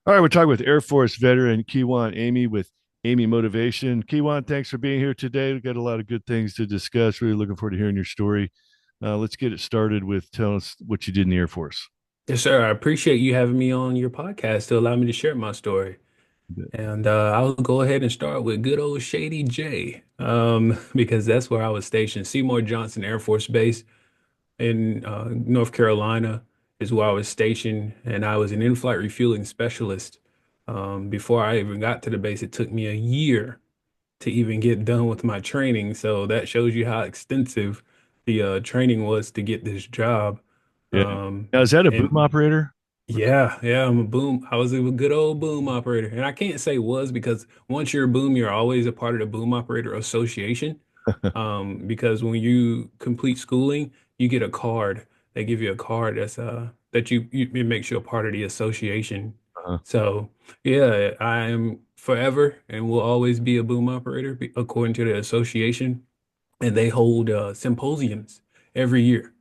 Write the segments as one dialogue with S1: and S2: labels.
S1: All right, we're talking with Air Force veteran Kijuan Amey with Amey Motivation. Kijuan, thanks for being here today. We've got a lot of good things to discuss. Really looking forward to hearing your story. Let's get it started with telling us what you did in the Air Force.
S2: Yes, sir. I appreciate you having me on your podcast to allow me to share my story. And I'll go ahead and start with good old Shady J, because that's where I was stationed. Seymour Johnson Air Force Base in North Carolina is where I was stationed, and I was an in-flight refueling specialist. Before I even got to the base, it took me a year to even get done with my training. So that shows you how extensive the training was to get this job.
S1: Yeah.
S2: Um,
S1: Now, is that a boom
S2: and
S1: operator?
S2: yeah, I'm a boom. I was a good old boom operator. And I can't say was because once you're a boom, you're always a part of the boom operator association. Because when you complete schooling, you get a card. They give you a card that it makes you a part of the association.
S1: Uh-huh.
S2: So yeah, I am forever and will always be a boom operator according to the association. And they hold symposiums every year,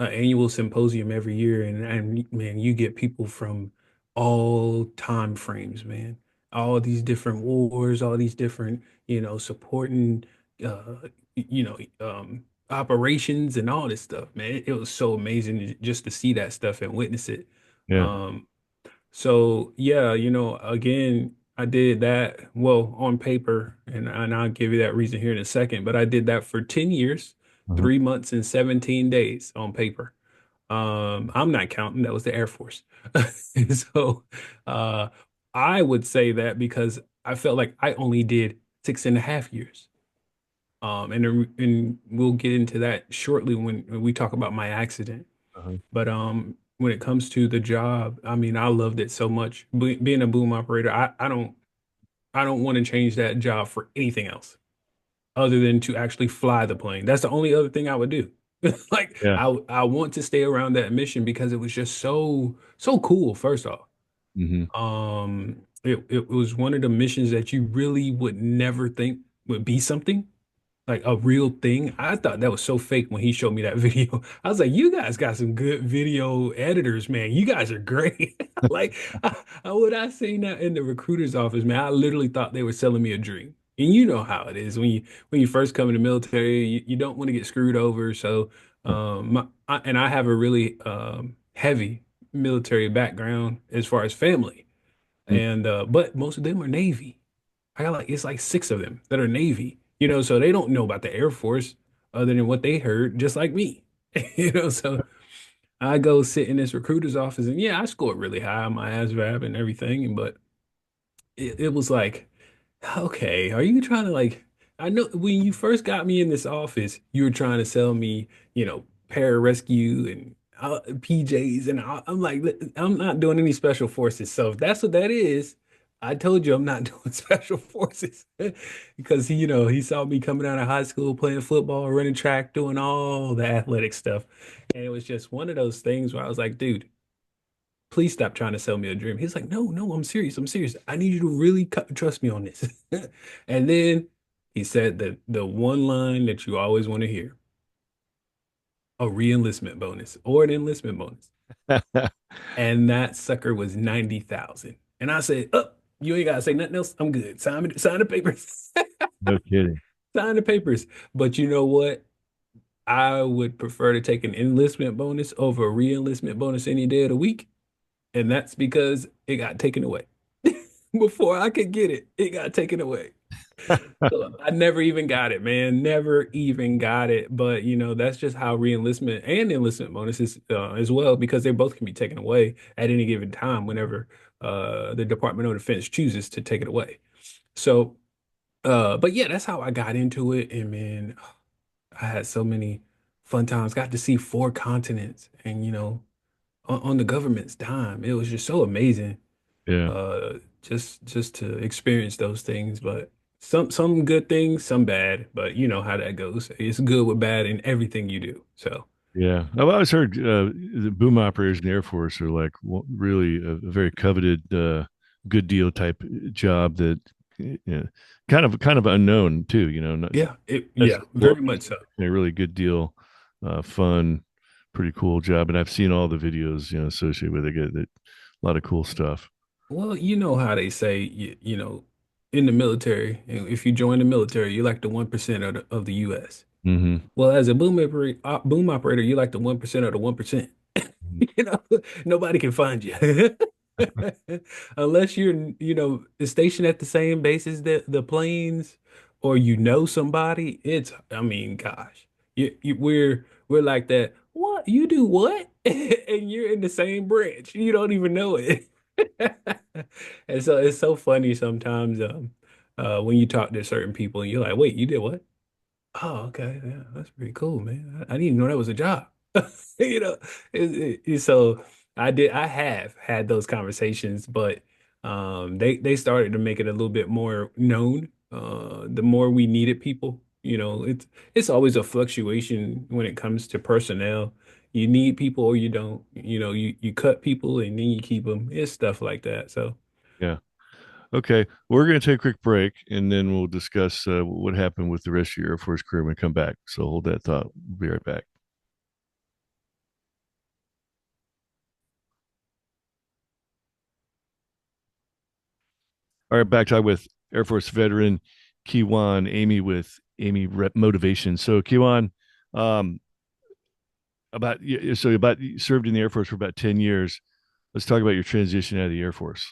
S2: annual symposium every year, and man, you get people from all time frames, man, all these different wars, all these different, supporting, uh, you know, operations and all this stuff, man. It was so amazing just to see that stuff and witness it.
S1: Yeah.
S2: Um, so yeah, again, I did that well on paper, and I'll give you that reason here in a second, but I did that for 10 years,
S1: Uh-huh.
S2: 3 months and 17 days on paper. I'm not counting, that was the Air Force. So uh I would say that because I felt like I only did 6.5 years. And we'll get into that shortly when we talk about my accident.
S1: Uh-huh.
S2: But when it comes to the job, I mean, I loved it so much. Being a boom operator, I don't want to change that job for anything else other than to actually fly the plane. That's the only other thing I would do. Like
S1: Yeah.
S2: I want to stay around that mission because it was just so cool, first off.
S1: Hmm.
S2: It was one of the missions that you really would never think would be something like a real thing. I thought that was so fake when he showed me that video. I was like, you guys got some good video editors, man. You guys are great. Like, when I seen that in the recruiter's office, man, I literally thought they were selling me a dream. And you know how it is when you first come in the military, you don't want to get screwed over. So, and I have a really heavy military background as far as family, and but most of them are Navy. I got like it's like six of them that are Navy, so they don't know about the Air Force other than what they heard, just like me. So I go sit in this recruiter's office and yeah, I scored really high on my ASVAB and everything, but it was like, okay, are you trying to like I know when you first got me in this office, you were trying to sell me, pararescue and PJs, and I'm like, I'm not doing any special forces. So if that's what that is, I told you I'm not doing special forces because he saw me coming out of high school playing football, running track, doing all the athletic stuff, and it was just one of those things where I was like, dude, please stop trying to sell me a dream. He's like, no, no, I'm serious. I'm serious. I need you to really trust me on this. And then he said the one line that you always want to hear, a re-enlistment bonus or an enlistment bonus. And that sucker was 90,000. And I said, oh, you ain't gotta say nothing else. I'm good. Sign the papers.
S1: No kidding.
S2: Sign the papers. But you know what? I would prefer to take an enlistment bonus over a re-enlistment bonus any day of the week. And that's because it got taken away. Before I could get it, it got taken away. So I never even got it, man. Never even got it. But that's just how reenlistment and enlistment bonuses as well, because they both can be taken away at any given time whenever the Department of Defense chooses to take it away. So, but yeah, that's how I got into it. And man, I had so many fun times. Got to see four continents, and on the government's dime. It was just so amazing
S1: Yeah.
S2: just to experience those things. But some good things, some bad, but you know how that goes. It's good with bad in everything you do. So
S1: Yeah. I've always heard the boom operators in the Air Force are like really a very coveted, good deal type job that, kind of unknown too, not
S2: yeah,
S1: as
S2: yeah, very
S1: loyalty,
S2: much so.
S1: a really good deal, fun, pretty cool job. And I've seen all the videos, associated with it. A lot of cool stuff.
S2: Well, you know how they say, in the military, if you join the military, you're like the 1% of the US.
S1: Hmm.
S2: Well, as a boom operator, you're like the 1% of the 1%. You know, nobody can find you unless you're, stationed at the same base as the planes, or somebody. I mean, gosh, we're like that. What you do? What? And you're in the same branch. You don't even know it. And so it's so funny sometimes, when you talk to certain people and you're like, wait, you did what? Oh, okay. Yeah, that's pretty cool, man. I didn't even know that was a job. You know, so I have had those conversations, but they started to make it a little bit more known. The more we needed people, it's always a fluctuation when it comes to personnel. You need people or you don't. You cut people and then you keep them. It's stuff like that. So.
S1: Yeah. Okay. We're going to take a quick break and then we'll discuss what happened with the rest of your Air Force career when we come back. So hold that thought. We'll be right back. All right. Back talk with Air Force veteran Kijuan Amey with Amey Rep Motivation. So, Kijuan, um, about you served in the Air Force for about 10 years. Let's talk about your transition out of the Air Force.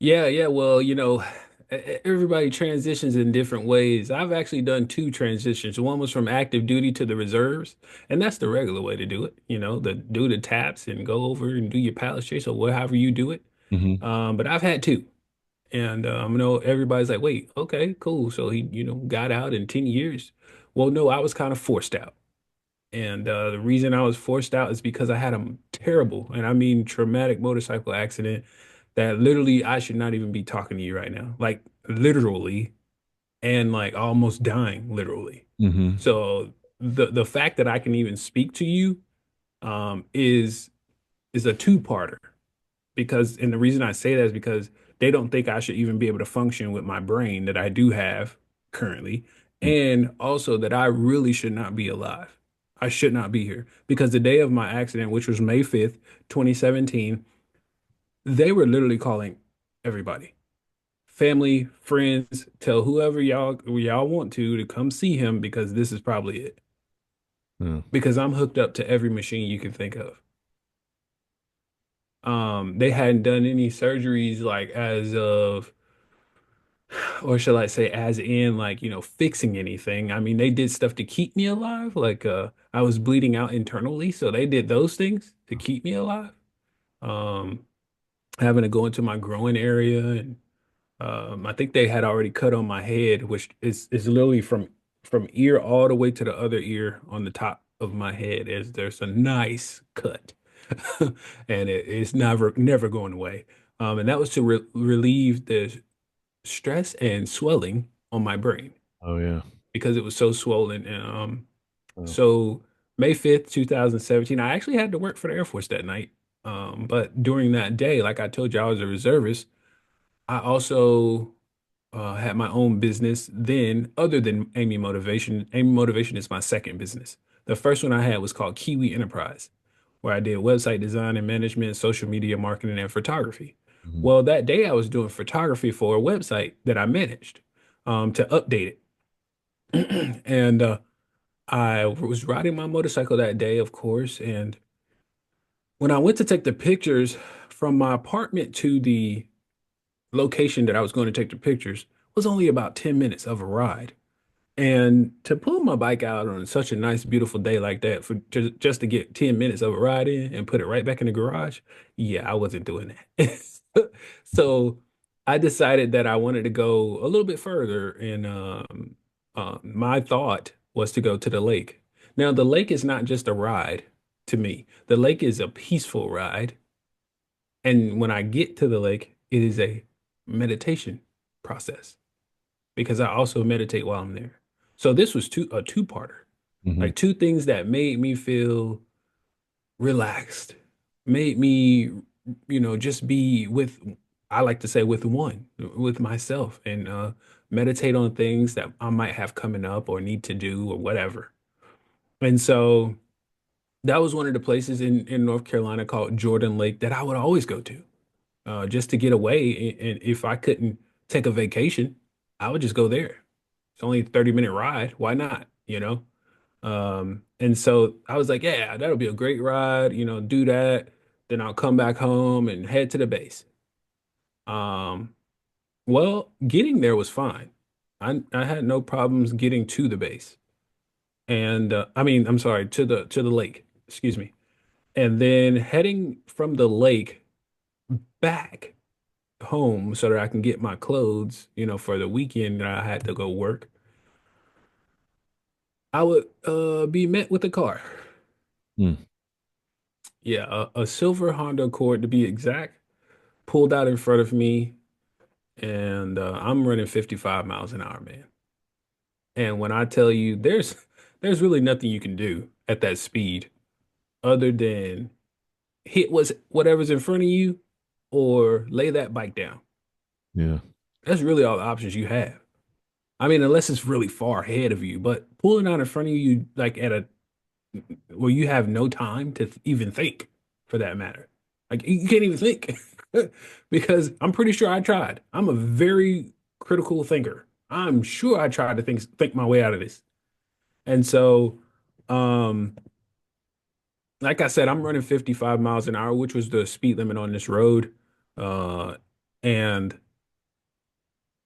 S2: Yeah, yeah. Well, everybody transitions in different ways. I've actually done two transitions. One was from active duty to the reserves, and that's the regular way to do it. Do the taps and go over and do your pilot chase or whatever you do it.
S1: Hmm.
S2: But I've had two, and everybody's like, "Wait, okay, cool." So he, got out in 10 years. Well, no, I was kind of forced out. And the reason I was forced out is because I had a terrible, and I mean traumatic motorcycle accident that literally I should not even be talking to you right now. Like literally, and like almost dying literally.
S1: Hmm.
S2: So the fact that I can even speak to you is a two-parter, because, and the reason I say that is because they don't think I should even be able to function with my brain that I do have currently, and also that I really should not be alive. I should not be here because the day of my accident, which was May 5th, 2017, they were literally calling everybody, family, friends, tell whoever y'all want to come see him because this is probably it.
S1: Yeah.
S2: Because I'm hooked up to every machine you can think of. They hadn't done any surgeries like as of, or shall I say, as in like, fixing anything. I mean, they did stuff to keep me alive. Like I was bleeding out internally, so they did those things to keep me alive. Um, Having to go into my groin area, and I think they had already cut on my head, which is literally from ear all the way to the other ear on the top of my head. There's a nice cut, and it's never going away. And that was to relieve the stress and swelling on my brain
S1: Oh, yeah.
S2: because it was so swollen. And
S1: Oh.
S2: so May 5th, 2017, I actually had to work for the Air Force that night. But during that day, like I told you, I was a reservist. I also had my own business then, other than Amy Motivation. Amy Motivation is my second business. The first one I had was called Kiwi Enterprise, where I did website design and management, social media marketing, and photography.
S1: Mhm.
S2: Well, that day I was doing photography for a website that I managed, to update it. And I was riding my motorcycle that day, of course. And when I went to take the pictures from my apartment to the location that I was going to take the pictures, was only about 10 minutes of a ride. And to pull my bike out on such a nice, beautiful day like that for just to get 10 minutes of a ride in and put it right back in the garage, yeah, I wasn't doing that. So I decided that I wanted to go a little bit further, and my thought was to go to the lake. Now, the lake is not just a ride to me. The lake is a peaceful ride. And when I get to the lake, it is a meditation process because I also meditate while I'm there. So this was a two-parter,
S1: Mhm.
S2: like two things that made me feel relaxed, made me, just be with, I like to say with myself, and meditate on things that I might have coming up or need to do or whatever. And so that was one of the places in North Carolina called Jordan Lake that I would always go to. just to get away. And if I couldn't take a vacation, I would just go there. It's only a 30-minute ride. Why not? You know? And so I was like, yeah, that'll be a great ride, do that. Then I'll come back home and head to the base. Um, well, getting there was fine. I had no problems getting to the base. And I mean, I'm sorry, to the lake. Excuse me. And then heading from the lake back home so that I can get my clothes, for the weekend that I had to go work, I would be met with a car.
S1: Hmm.
S2: Yeah, a silver Honda Accord to be exact, pulled out in front of me, and I'm running 55 miles an hour, man. And when I tell you there's really nothing you can do at that speed other than hit whatever's in front of you or lay that bike down.
S1: Yeah.
S2: That's really all the options you have. I mean, unless it's really far ahead of you, but pulling out in front of you, like at a where you have no time to even think, for that matter. Like you can't even think because I'm pretty sure I tried. I'm a very critical thinker. I'm sure I tried to think my way out of this. And so, um, like I said, I'm running 55 miles an hour, which was the speed limit on this road. Uh, and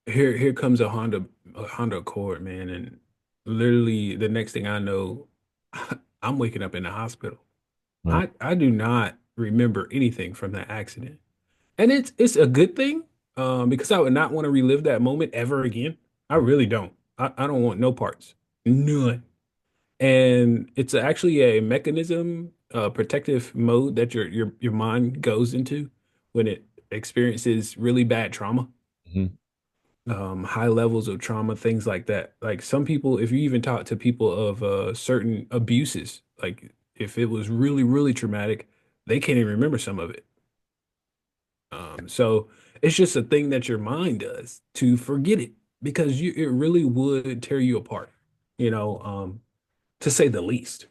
S2: here comes a Honda Accord, man, and literally the next thing I know, I'm waking up in the hospital.
S1: Wow.
S2: I do not remember anything from that accident. And it's a good thing, because I would not want to relive that moment ever again. I really don't. I don't want no parts. None. And it's actually a mechanism, protective mode that your mind goes into when it experiences really bad trauma,
S1: Mhm.
S2: high levels of trauma, things like that. Like some people, if you even talk to people of certain abuses, like if it was really, really traumatic, they can't even remember some of it. So it's just a thing that your mind does to forget it because it really would tear you apart, to say the least.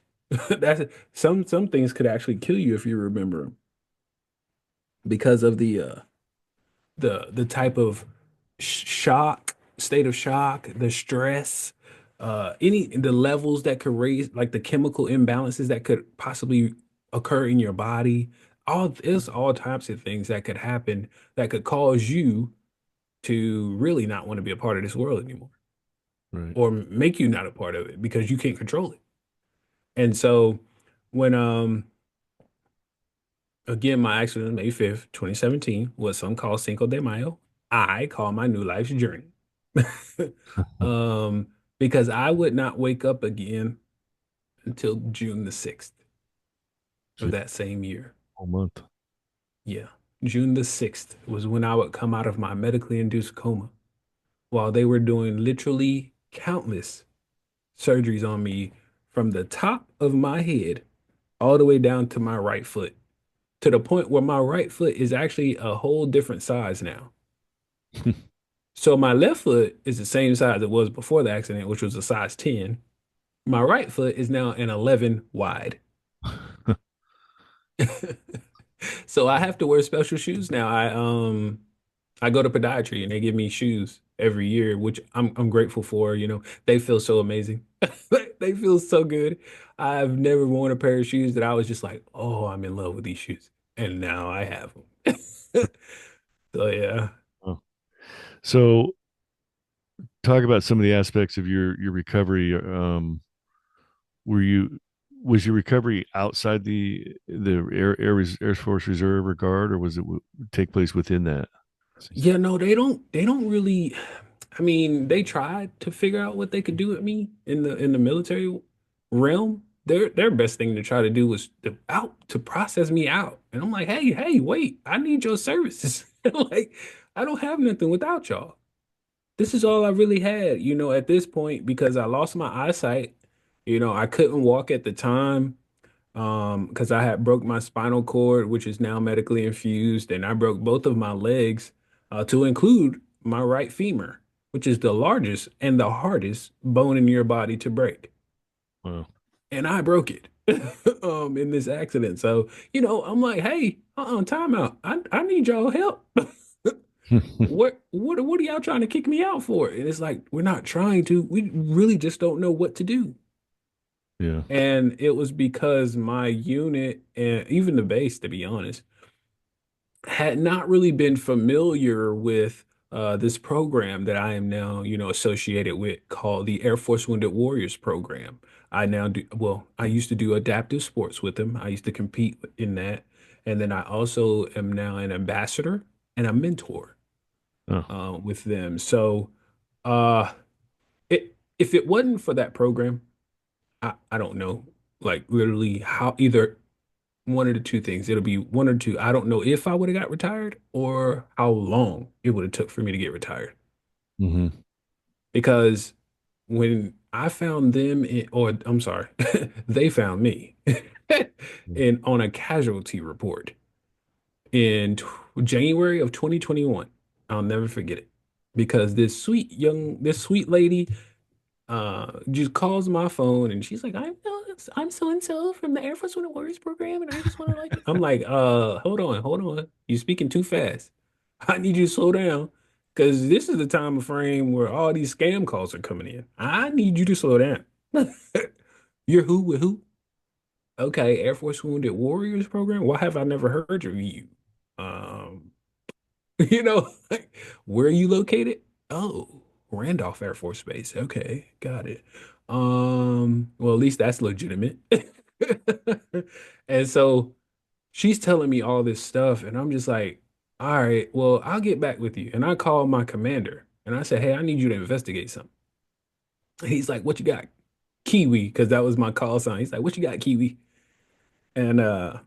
S2: That's some things could actually kill you if you remember them because of the type of state of shock, the stress, any the levels that could raise, like the chemical imbalances that could possibly occur in your body. There's all types of things that could happen that could cause you to really not want to be a part of this world anymore,
S1: Right.
S2: or make you not a part of it because you can't control it. And so when again, my accident May 5th, 2017, was some call Cinco de Mayo. I call my new life's journey. Um, because I would not wake up again until June the 6th of
S1: Shit,
S2: that same year.
S1: whole month.
S2: Yeah. June the 6th was when I would come out of my medically induced coma while they were doing literally countless surgeries on me from the top of my head all the way down to my right foot, to the point where my right foot is actually a whole different size now. So my left foot is the same size it was before the accident, which was a size 10. My right foot is now an 11 wide. So I have to wear special shoes now. I go to podiatry and they give me shoes every year, which I'm grateful for. They feel so amazing. They feel so good. I've never worn a pair of shoes that I was just like, oh, I'm in love with these shoes. And now I have them. So yeah.
S1: Oh. So talk about some of the aspects of your recovery. Were you was your recovery outside the Air Force Reserve or Guard, or was it take place within that?
S2: Yeah, no, they don't really. I mean, they tried to figure out what they could do with me in the military realm. Their best thing to try to do was to process me out. And I'm like, hey, wait, I need your services. Like, I don't have nothing without y'all. This is all I really had, at this point, because I lost my eyesight. I couldn't walk at the time, because I had broke my spinal cord, which is now medically infused, and I broke both of my legs, to include my right femur, which is the largest and the hardest bone in your body to break.
S1: Wow.
S2: And I broke it. in this accident. So, I'm like, hey, time out. I need y'all help. What are y'all trying to kick me out for? And it's like, we're not trying to. We really just don't know what to do.
S1: Yeah.
S2: And it was because my unit and even the base, to be honest, had not really been familiar with this program that I am now, associated with called the Air Force Wounded Warriors program. I now do, well, I used to do adaptive sports with them. I used to compete in that. And then I also am now an ambassador and a mentor
S1: Oh.
S2: with them. So uh, if it wasn't for that program, I don't know, like literally how either one of the two things. It'll be one or two. I don't know if I would have got retired or how long it would have took for me to get retired.
S1: Hmm.
S2: Because when I found them or I'm sorry, they found me in on a casualty report in January of 2021. I'll never forget it because this sweet lady just calls my phone and she's like, I'm so and so from the Air Force One Warriors program, and I just want to like I'm like, hold on. You're speaking too fast. I need you to slow down because this is the time frame where all these scam calls are coming in. I need you to slow down. You're who with who? Okay, Air Force Wounded Warriors program. Why have I never heard of you? Um, like, where are you located? Oh, Randolph Air Force Base. Okay, got it. Well, at least that's legitimate. And so she's telling me all this stuff, and I'm just like, all right, well, I'll get back with you. And I call my commander and I said, hey, I need you to investigate something. And he's like, what you got? Kiwi, because that was my call sign. He's like, what you got, Kiwi? And I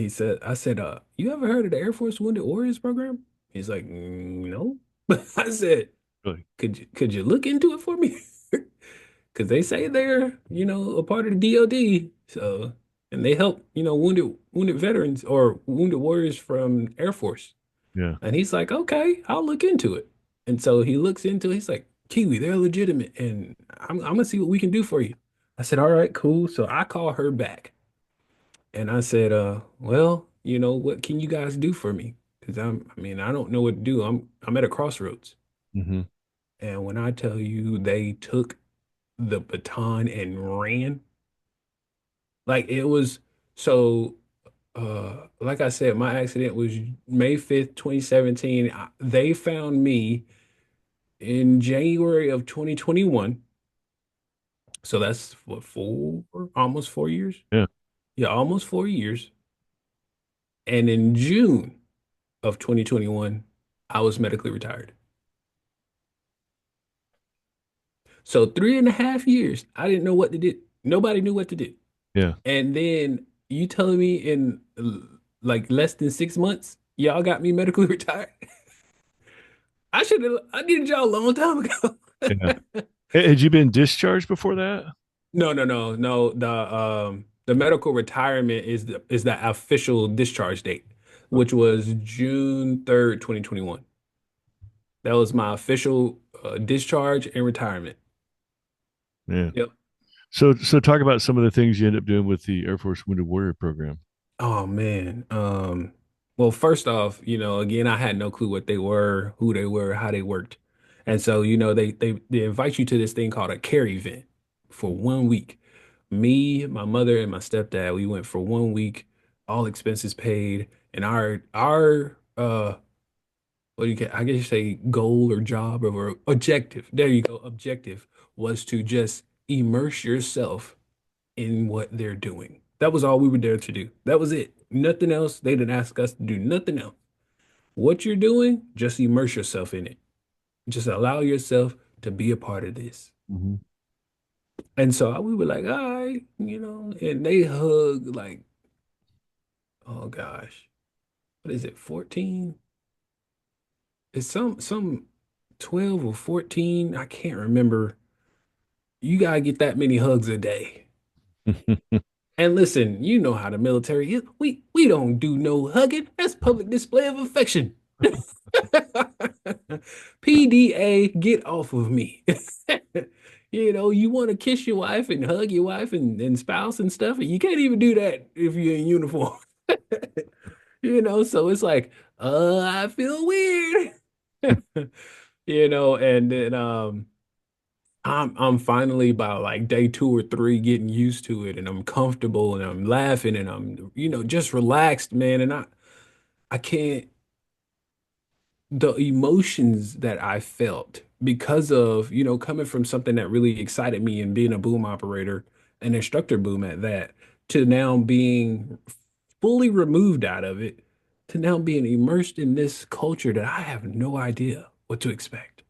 S2: said, you ever heard of the Air Force Wounded Warriors program? He's like, no. I said,
S1: Really?
S2: could you look into it for me? Because they say they're, a part of the DoD. So, and they help, wounded veterans or wounded warriors from Air Force.
S1: Yeah.
S2: And he's like, okay, I'll look into it. And so he looks into it. He's like, Kiwi, they're legitimate, and I'm gonna see what we can do for you. I said, all right, cool. So I call her back. And I said, well, what can you guys do for me? Because I don't know what to do. I'm at a crossroads.
S1: Hmm.
S2: And when I tell you they took the baton and ran, like it was so like I said, my accident was May 5th, 2017. They found me in January of 2021. So that's what, almost 4 years?
S1: Yeah.
S2: Yeah, almost 4 years. And in June of 2021, I was medically retired. So 3.5 years, I didn't know what to do. Nobody knew what to do.
S1: Yeah.
S2: And then you telling me in like less than 6 months, y'all got me medically retired. I needed y'all a long time ago.
S1: Yeah. Had you been discharged before that?
S2: No, no, no, no. The medical retirement is the official discharge date,
S1: Oh,
S2: which was June 3rd, 2021. That was my official discharge and retirement.
S1: yeah.
S2: Yep.
S1: So talk about some of the things you end up doing with the Air Force Wounded Warrior program.
S2: Oh man. Well, first off, again, I had no clue what they were, who they were, how they worked. And so, they invite you to this thing called a care event for 1 week. Me, my mother, and my stepdad, we went for 1 week, all expenses paid, and our what do you get? I guess you say goal or job or objective. There you go. Objective was to just immerse yourself in what they're doing. That was all we were there to do. That was it. Nothing else. They didn't ask us to do nothing else. What you're doing, just immerse yourself in it. Just allow yourself to be a part of this.
S1: Hmm.
S2: And so we were like, all right, and they hug like, oh gosh, what is it, 14? It's some 12 or 14. I can't remember. You gotta get that many hugs a day. And listen, you know how the military is. We don't do no hugging. That's public display of affection. PDA, get off of me. You want to kiss your wife and hug your wife and spouse and stuff, and you can't even do that if you're in uniform. So it's like, I feel weird. And then I'm finally about like day 2 or 3 getting used to it, and I'm comfortable and I'm laughing and I'm just relaxed, man. And I can't the emotions that I felt because of coming from something that really excited me and being a boom operator, an instructor boom at that, to now being fully removed out of it, to now being immersed in this culture that I have no idea what to expect.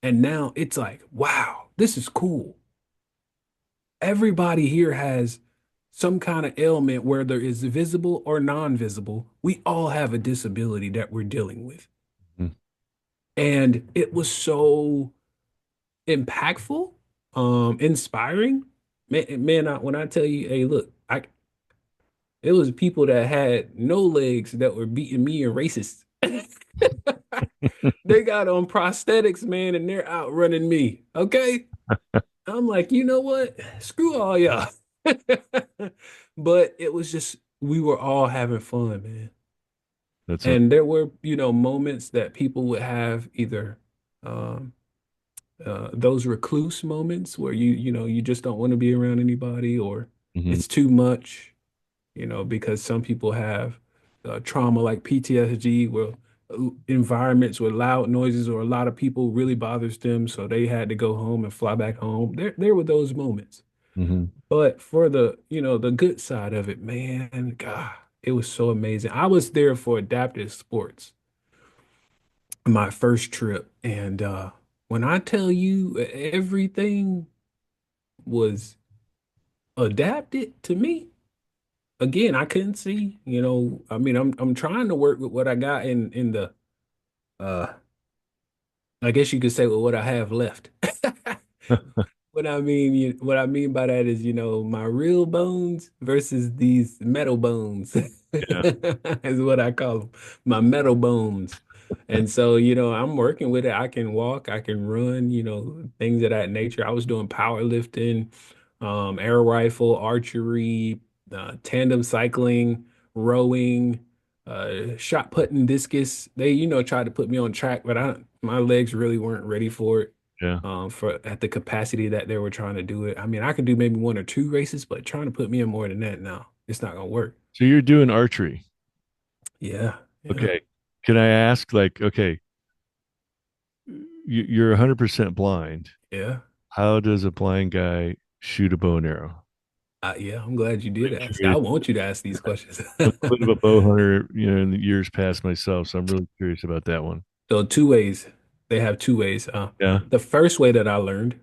S2: And now it's like, wow, this is cool. Everybody here has some kind of ailment, whether it's visible or non-visible. We all have a disability that we're dealing with.
S1: Mhm.
S2: And it was so impactful, inspiring. When I tell you, hey, look, it was people that had no legs that were beating me and racist. They got on prosthetics, man, and they're outrunning me. Okay. I'm like, you know what? Screw all y'all. But it was just, we were all having fun, man.
S1: That's a,
S2: And there were, moments that people would have either um, those recluse moments where you just don't want to be around anybody, or
S1: mhm,
S2: it's too much, because some people have trauma like PTSD, where environments with loud noises or a lot of people really bothers them, so they had to go home and fly back home. There were those moments.
S1: mhm,
S2: But for the good side of it, man, God, it was so amazing. I was there for adaptive sports, my first trip, and when I tell you everything was adapted to me, again, I couldn't see, I mean, I'm trying to work with what I got in the uh I guess you could say with what I have left. What I mean by that is, my real bones versus these metal bones
S1: yeah.
S2: is what I call them, my metal bones. And so, I'm working with it. I can walk, I can run, things of that nature. I was doing powerlifting, air rifle, archery, tandem cycling, rowing, shot put and discus. They, tried to put me on track, but my legs really weren't ready for it,
S1: Yeah.
S2: for at the capacity that they were trying to do it. I mean, I could do maybe 1 or 2 races, but trying to put me in more than that, no, it's not gonna work.
S1: So you're doing archery.
S2: Yeah, yeah,
S1: Okay. Can I ask, like, okay, you're 100% blind.
S2: yeah.
S1: How does a blind guy shoot a bow and arrow?
S2: Yeah, I'm glad you did
S1: Really
S2: ask. I
S1: curious.
S2: want you to ask these questions.
S1: I'm a bit of a bow hunter, in the years past myself, so I'm really curious about that one.
S2: So 2 ways. They have 2 ways.
S1: Yeah.
S2: The first way that I learned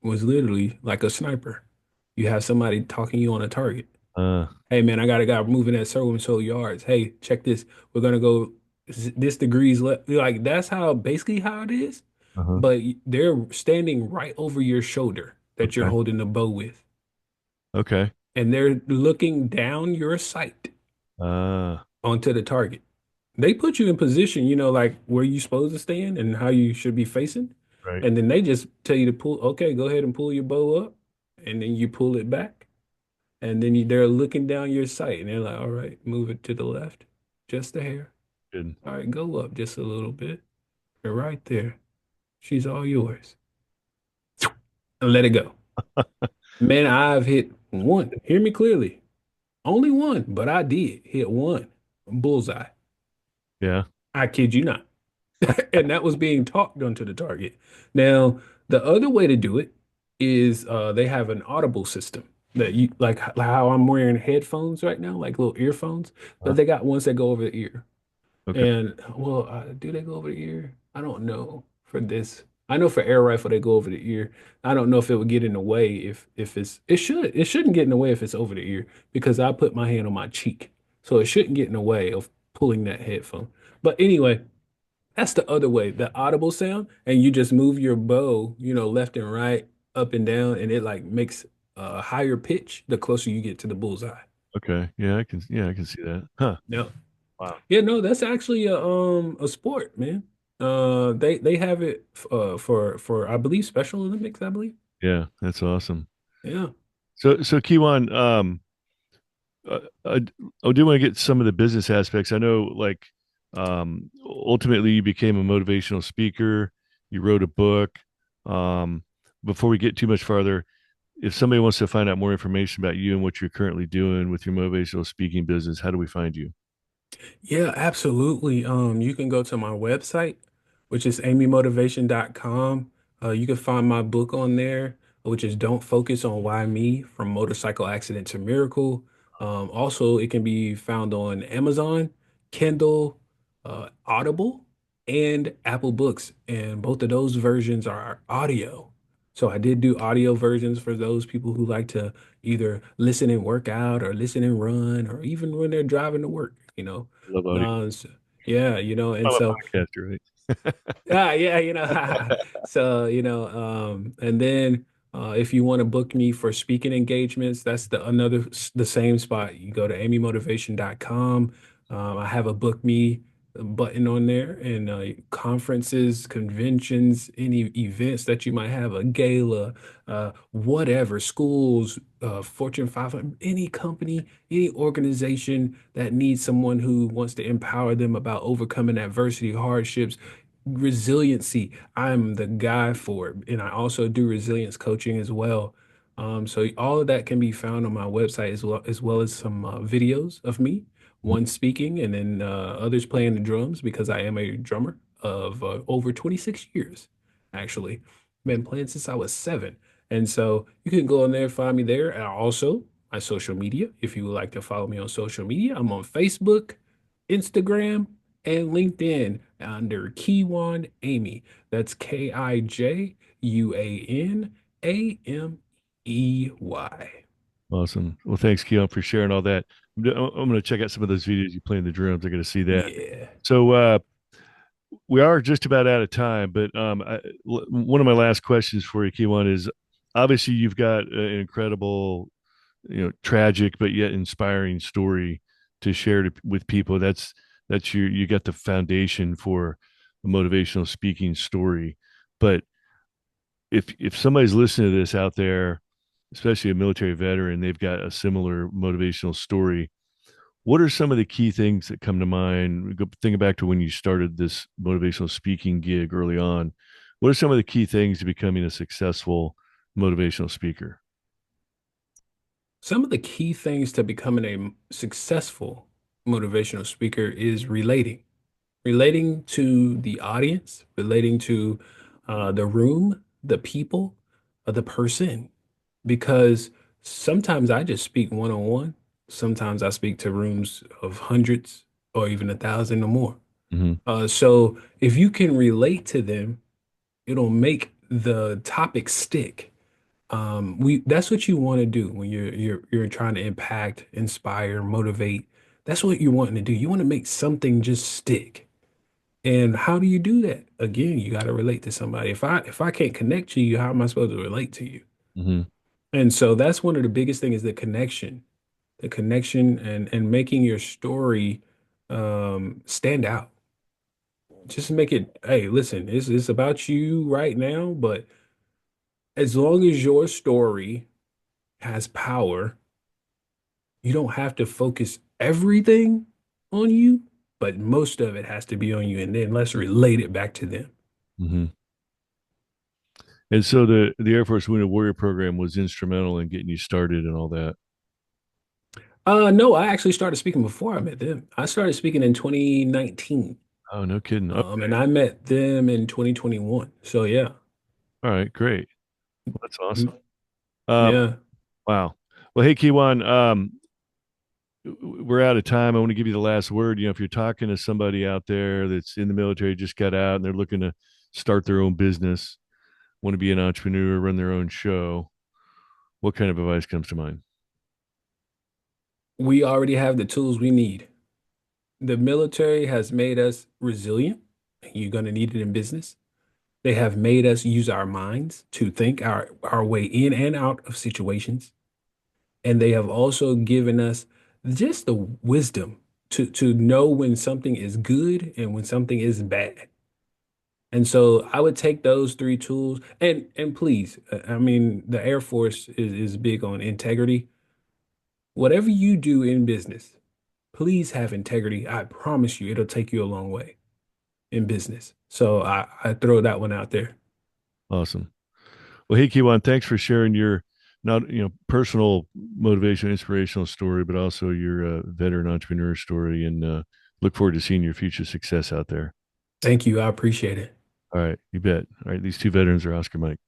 S2: was literally like a sniper. You have somebody talking you on a target.
S1: Uh,
S2: Hey man, I got a guy moving at so and so yards. Hey, check this. We're gonna go this degrees left. Like that's how basically how it is.
S1: uh-huh.
S2: But they're standing right over your shoulder that you're
S1: Okay.
S2: holding the bow with,
S1: Okay.
S2: and they're looking down your sight
S1: Uh,
S2: onto the target. They put you in position, like where you supposed to stand and how you should be facing,
S1: right.
S2: and then they just tell you to pull. Okay, go ahead and pull your bow up, and then you pull it back. And then they're looking down your sight and they're like, all right, move it to the left, just a hair.
S1: Good.
S2: All right, go up just a little bit. You're right there. She's all yours. And let it go. Man, I've hit one. Hear me clearly. Only one, but I did hit one. Bullseye.
S1: Yeah.
S2: I kid you not. And that was being talked onto the target. Now, the other way to do it is they have an audible system that you like how I'm wearing headphones right now, like little earphones,
S1: Uh,
S2: but they got ones that go over the ear.
S1: okay.
S2: And well, do they go over the ear? I don't know for this. I know for air rifle they go over the ear. I don't know if it would get in the way if it shouldn't get in the way if it's over the ear because I put my hand on my cheek. So it shouldn't get in the way of pulling that headphone. But anyway, that's the other way, the audible sound, and you just move your bow, left and right, up and down, and it like makes a higher pitch the closer you get to the bullseye.
S1: Okay. Yeah, I can see that. Huh.
S2: Yeah.
S1: Wow.
S2: Yeah, no, that's actually a sport, man. They have it for I believe Special Olympics, I believe.
S1: Yeah, that's awesome.
S2: Yeah.
S1: So Kiwan, I, I do want to get some of the business aspects. I know, like, ultimately you became a motivational speaker. You wrote a book. Um, Before we get too much farther, if somebody wants to find out more information about you and what you're currently doing with your motivational speaking business, how do we find you?
S2: Yeah, absolutely. You can go to my website, which is amymotivation.com. You can find my book on there, which is Don't Focus on Why Me, From Motorcycle Accident to Miracle. Also, it can be found on Amazon, Kindle, Audible, and Apple Books. And both of those versions are audio. So I did do audio versions for those people who like to either listen and work out or listen and run, or even when they're driving to work, you know.
S1: I love audio.
S2: So, yeah, and
S1: I'm a
S2: so
S1: podcaster, right?
S2: yeah, so and then if you want to book me for speaking engagements, that's the same spot. You go to amymotivation.com. I have a book me button on there, and conferences, conventions, any events that you might have, a gala, whatever, schools, Fortune 500, any company, any organization that needs someone who wants to empower them about overcoming adversity, hardships, resiliency. I'm the guy for it. And I also do resilience coaching as well. So all of that can be found on my website as well as some videos of me, one speaking and then others playing the drums because I am a drummer of over 26 years, actually. Been playing since I was 7. And so you can go on there, find me there. And also my social media, if you would like to follow me on social media, I'm on Facebook, Instagram, and LinkedIn under Kijuan Amey. That's Kijuan Amey.
S1: Awesome. Well, thanks, Keon, for sharing all that. I'm going to check out some of those videos you playing the drums. I got to see that.
S2: Yeah.
S1: So we are just about out of time, but one of my last questions for you, Keon, is obviously you've got an incredible, tragic but yet inspiring story to share with people. That's you got the foundation for a motivational speaking story. But if somebody's listening to this out there, especially a military veteran, they've got a similar motivational story. What are some of the key things that come to mind? Think back to when you started this motivational speaking gig early on. What are some of the key things to becoming a successful motivational speaker?
S2: Some of the key things to becoming a successful motivational speaker is relating to the audience, relating to the room, the people, the person. Because sometimes I just speak one on one. Sometimes I speak to rooms of hundreds or even 1,000 or more.
S1: Mm-hmm.
S2: So if you can relate to them, it'll make the topic stick. We That's what you want to do when you're trying to impact, inspire, motivate. That's what you're wanting to do. You want to make something just stick. And how do you do that? Again, you got to relate to somebody. If I can't connect to you, how am I supposed to relate to you?
S1: Mm-hmm.
S2: And so that's one of the biggest thing is the connection and making your story stand out. Just make it, hey, listen, it's about you right now, but as long as your story has power, you don't have to focus everything on you, but most of it has to be on you. And then let's relate it back to them.
S1: Mm-hmm. And so the Air Force Wounded Warrior program was instrumental in getting you started and all that.
S2: No, I actually started speaking before I met them. I started speaking in 2019.
S1: Oh, no kidding. Oh,
S2: And I met them in 2021. So yeah.
S1: all right, great. Well, that's awesome.
S2: Mm,
S1: Um,
S2: yeah.
S1: wow. Well, hey, Kiwan, we're out of time. I want to give you the last word. If you're talking to somebody out there that's in the military, just got out, and they're looking to start their own business, want to be an entrepreneur, run their own show, what kind of advice comes to mind?
S2: We already have the tools we need. The military has made us resilient. You're going to need it in business. They have made us use our minds to think our way in and out of situations. And they have also given us just the wisdom to know when something is good and when something is bad. And so I would take those three tools and please, I mean, the Air Force is big on integrity. Whatever you do in business, please have integrity. I promise you, it'll take you a long way in business. So I throw that one out there.
S1: Awesome. Well, hey, Kiwan, thanks for sharing your not personal motivation, inspirational story, but also your veteran entrepreneur story, and look forward to seeing your future success out there.
S2: Thank you. I appreciate it.
S1: All right, you bet. All right, these two veterans are Oscar Mike.